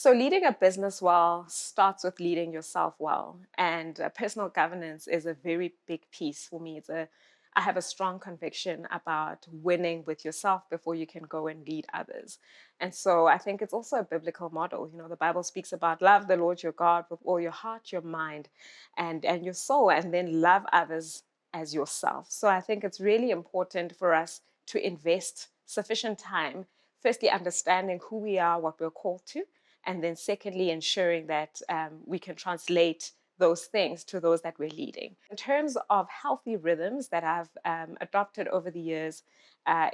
So leading a business well starts with leading yourself well, and personal governance is a very big piece for me. I have a strong conviction about winning with yourself before you can go and lead others. And so I think it's also a biblical model. The Bible speaks about love the Lord your God with all your heart, your mind, and your soul, and then love others as yourself. So I think it's really important for us to invest sufficient time, firstly, understanding who we are, what we're called to, and then secondly, ensuring that we can translate those things to those that we're leading. In terms of healthy rhythms that I've adopted over the years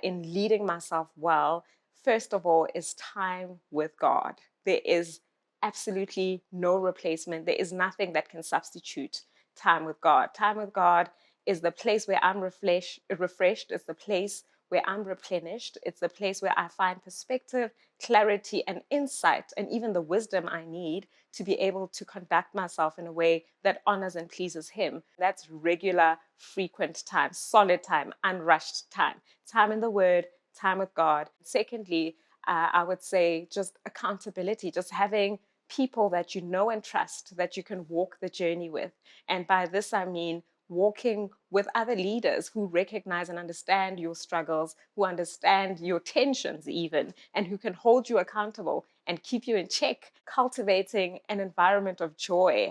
in leading myself well, first of all, is time with God. There is absolutely no replacement. There is nothing that can substitute time with God. Time with God is the place where I'm refreshed. It's the place where I'm replenished. It's the place where I find perspective, clarity, and insight, and even the wisdom I need to be able to conduct myself in a way that honors and pleases Him. That's regular, frequent time, solid time, unrushed time. Time in the Word, time with God. Secondly, I would say just accountability, just having people that you know and trust that you can walk the journey with. And by this, I mean walking with other leaders who recognize and understand your struggles, who understand your tensions even, and who can hold you accountable and keep you in check, cultivating an environment of joy,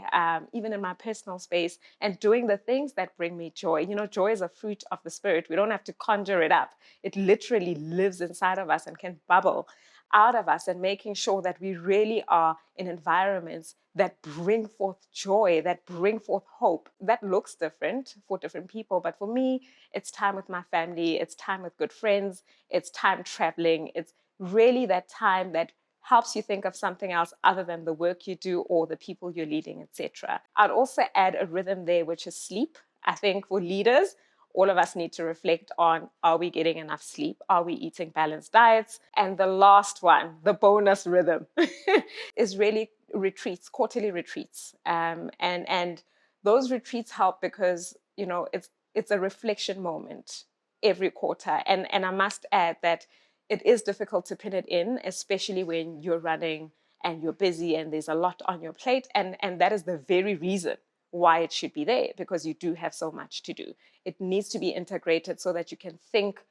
even in my personal space, and doing the things that bring me joy. Joy is a fruit of the Spirit. We don't have to conjure it up. It literally lives inside of us and can bubble out of us, and making sure that we really are in environments that bring forth joy, that bring forth hope. That looks different for different people, but for me, it's time with my family, it's time with good friends, it's time traveling, it's really that time that helps you think of something else other than the work you do or the people you're leading, etc. I'd also add a rhythm there, which is sleep. I think for leaders, all of us need to reflect on, are we getting enough sleep? Are we eating balanced diets? And the last one, the bonus rhythm, is really retreats, quarterly retreats. And those retreats help because, it's a reflection moment every quarter. And I must add that it is difficult to pin it in, especially when you're running and you're busy and there's a lot on your plate. And that is the very reason why it should be there, because you do have so much to do. It needs to be integrated so that you can think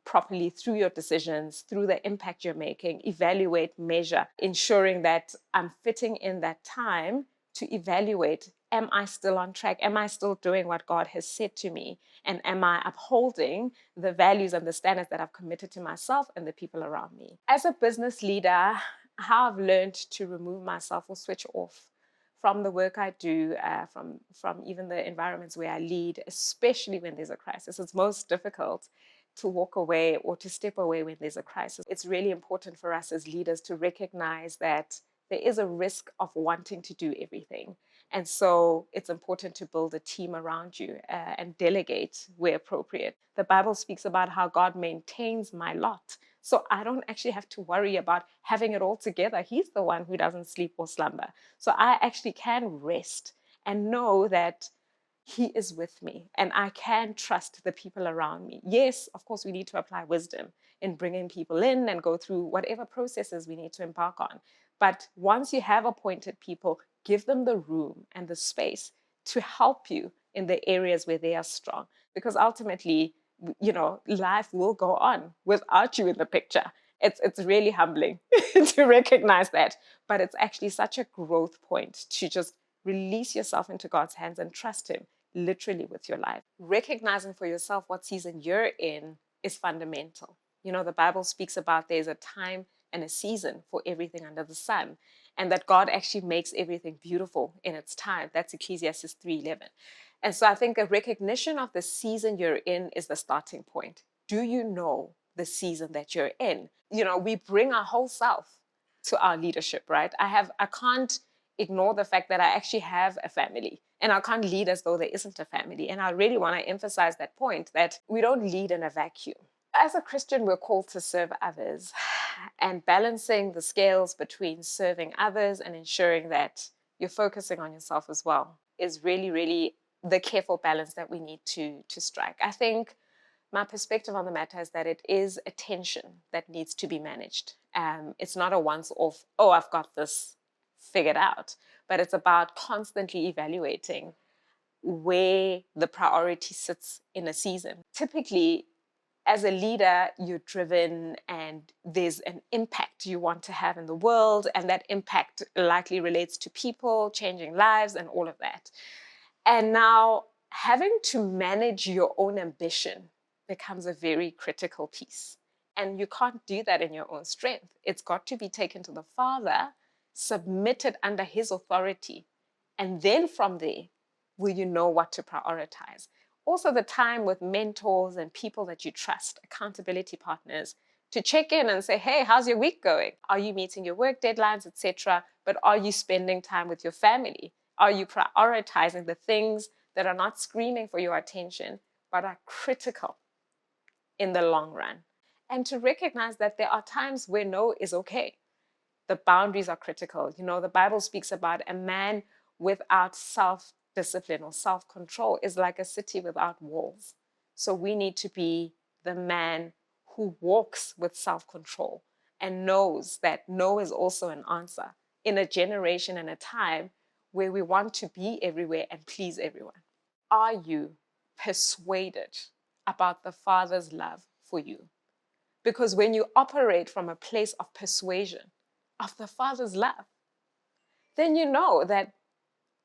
properly through your decisions, through the impact you're making, evaluate, measure, ensuring that I'm fitting in that time to evaluate, am I still on track? Am I still doing what God has said to me? And am I upholding the values and the standards that I've committed to myself and the people around me? As a business leader, how I've learned to remove myself or switch off from the work I do, from even the environments where I lead, especially when there's a crisis. It's most difficult to walk away or to step away when there's a crisis. It's really important for us as leaders to recognize that there is a risk of wanting to do everything. And so it's important to build a team around you and delegate where appropriate. The Bible speaks about how God maintains my lot. So I don't actually have to worry about having it all together. He's the one who doesn't sleep or slumber. So I actually can rest and know that He is with me and I can trust the people around me. Yes, of course, we need to apply wisdom in bringing people in and go through whatever processes we need to embark on. But once you have appointed people, give them the room and the space to help you in the areas where they are strong. Because ultimately, life will go on without you in the picture. It's really humbling to recognize that. But it's actually such a growth point to just release yourself into God's hands and trust Him literally with your life. Recognizing for yourself what season you're in is fundamental. The Bible speaks about there's a time and a season for everything under the sun, and that God actually makes everything beautiful in its time. That's Ecclesiastes 3:11. And so I think a recognition of the season you're in is the starting point. Do you know the season that you're in? We bring our whole self to our leadership, right? I can't ignore the fact that I actually have a family, and I can't lead as though there isn't a family. And I really want to emphasize that point, that we don't lead in a vacuum. As a Christian, we're called to serve others, and balancing the scales between serving others and ensuring that you're focusing on yourself as well is really, really the careful balance that we need to strike. I think my perspective on the matter is that it is a tension that needs to be managed. It's not a once-off, oh, I've got this, figured out, but it's about constantly evaluating where the priority sits in a season. Typically, as a leader, you're driven and there's an impact you want to have in the world, and that impact likely relates to people, changing lives, and all of that. And now having to manage your own ambition becomes a very critical piece. And you can't do that in your own strength. It's got to be taken to the Father, submitted under His authority. And then from there, will you know what to prioritize? Also, the time with mentors and people that you trust, accountability partners, to check in and say, hey, how's your week going? Are you meeting your work deadlines, etc.? But are you spending time with your family? Are you prioritizing the things that are not screaming for your attention, but are critical in the long run? And to recognize that there are times where no is okay. The boundaries are critical. You know, the Bible speaks about a man without self-discipline or self-control is like a city without walls. So we need to be the man who walks with self-control and knows that no is also an answer in a generation and a time where we want to be everywhere and please everyone. Are you persuaded about the Father's love for you? Because when you operate from a place of persuasion of the Father's love, then you know that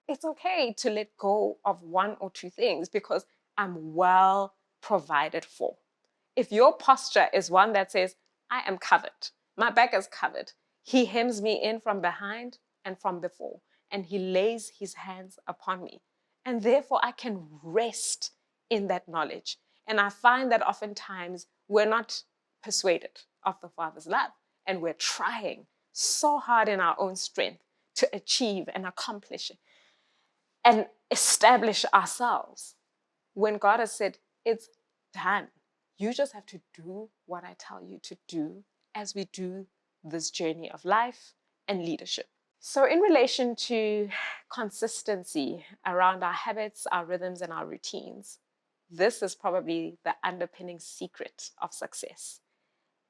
it's okay to let go of one or two things because I'm well provided for. If your posture is one that says, I am covered, my back is covered, He hems me in from behind and from before, and He lays His hands upon me. And therefore, I can rest in that knowledge. And I find that oftentimes we're not persuaded of the Father's love, and we're trying so hard in our own strength to achieve and accomplish and establish ourselves when God has said, it's done. You just have to do what I tell you to do as we do this journey of life and leadership. So in relation to consistency around our habits, our rhythms, and our routines, this is probably the underpinning secret of success.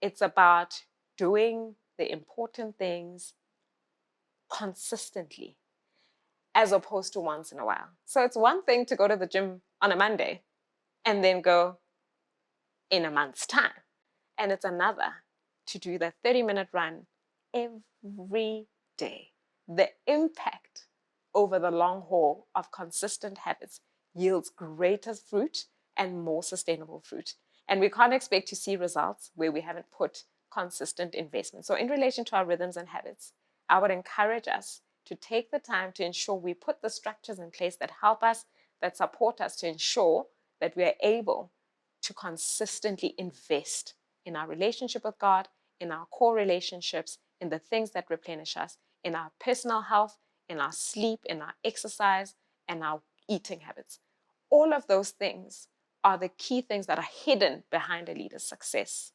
It's about doing the important things consistently as opposed to once in a while. So it's one thing to go to the gym on a Monday and then go in a month's time. And it's another to do the 30-minute run every day. The impact over the long haul of consistent habits yields greater fruit and more sustainable fruit. And we can't expect to see results where we haven't put consistent investment. So in relation to our rhythms and habits, I would encourage us to take the time to ensure we put the structures in place that help us, that support us to ensure that we are able to consistently invest in our relationship with God, in our core relationships, in the things that replenish us, in our personal health, in our sleep, in our exercise, and our eating habits. All of those things are the key things that are hidden behind a leader's success.